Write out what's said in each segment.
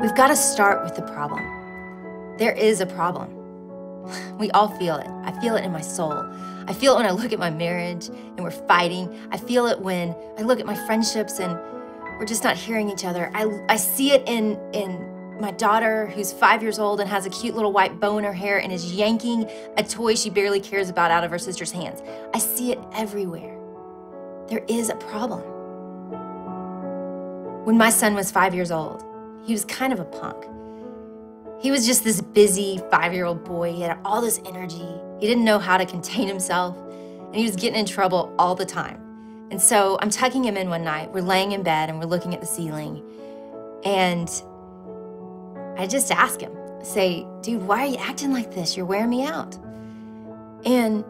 We've got to start with the problem. There is a problem. We all feel it. I feel it in my soul. I feel it when I look at my marriage and we're fighting. I feel it when I look at my friendships and we're just not hearing each other. I see it in my daughter who's 5 years old and has a cute little white bow in her hair and is yanking a toy she barely cares about out of her sister's hands. I see it everywhere. There is a problem. When my son was 5 years old, he was kind of a punk. He was just this busy 5-year-old boy. He had all this energy. He didn't know how to contain himself, and he was getting in trouble all the time. And so I'm tucking him in one night. We're laying in bed, and we're looking at the ceiling. And I just ask him, say, dude, why are you acting like this? You're wearing me out. And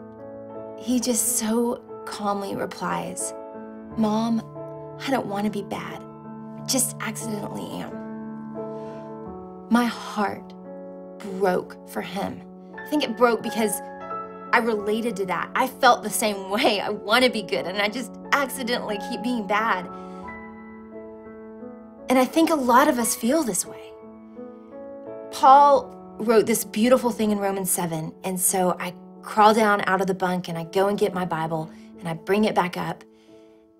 he just so calmly replies, Mom, I don't want to be bad. I just accidentally am. My heart broke for him. I think it broke because I related to that. I felt the same way. I want to be good, and I just accidentally keep being bad. And I think a lot of us feel this way. Paul wrote this beautiful thing in Romans 7, and so I crawl down out of the bunk, and I go and get my Bible, and I bring it back up,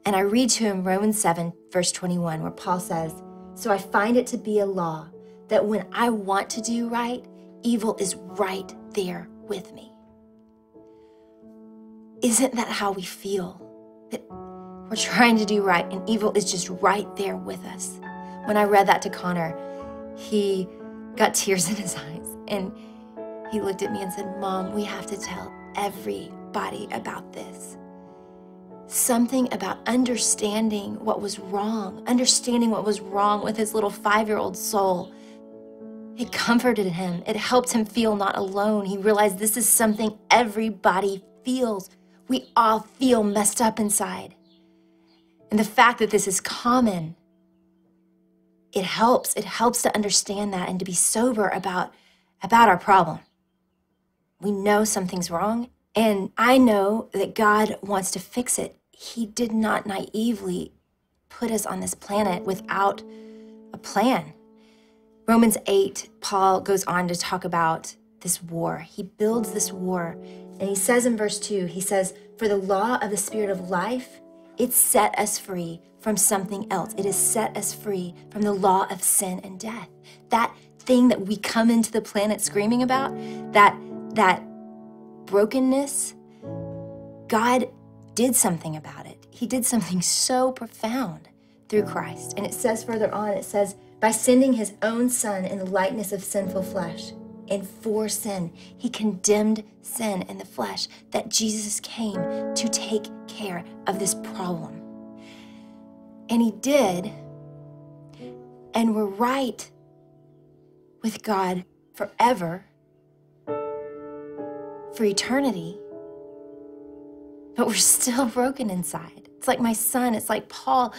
and I read to him Romans 7, verse 21, where Paul says, so I find it to be a law that when I want to do right, evil is right there with me. Isn't that how we feel? That we're trying to do right and evil is just right there with us. When I read that to Connor, he got tears in his eyes and he looked at me and said, Mom, we have to tell everybody about this. Something about understanding what was wrong with his little 5-year-old soul. It comforted him. It helped him feel not alone. He realized this is something everybody feels. We all feel messed up inside. And the fact that this is common, it helps. It helps to understand that and to be sober about our problem. We know something's wrong, and I know that God wants to fix it. He did not naively put us on this planet without a plan. Romans 8, Paul goes on to talk about this war. He builds this war, and he says in verse 2, he says, for the law of the Spirit of life, it set us free from something else. It has set us free from the law of sin and death. That thing that we come into the planet screaming about, that brokenness, God did something about it. He did something so profound through Christ. And it says further on, it says, by sending his own son in the likeness of sinful flesh, and for sin, he condemned sin in the flesh, that Jesus came to take care of this problem. And he did, and we're right with God forever, for eternity, but we're still broken inside. It's like my son, it's like Paul.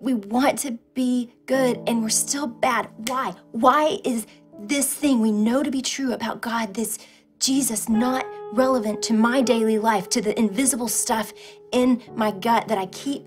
We want to be good and we're still bad. Why? Why is this thing we know to be true about God, this Jesus, not relevant to my daily life, to the invisible stuff in my gut that I keep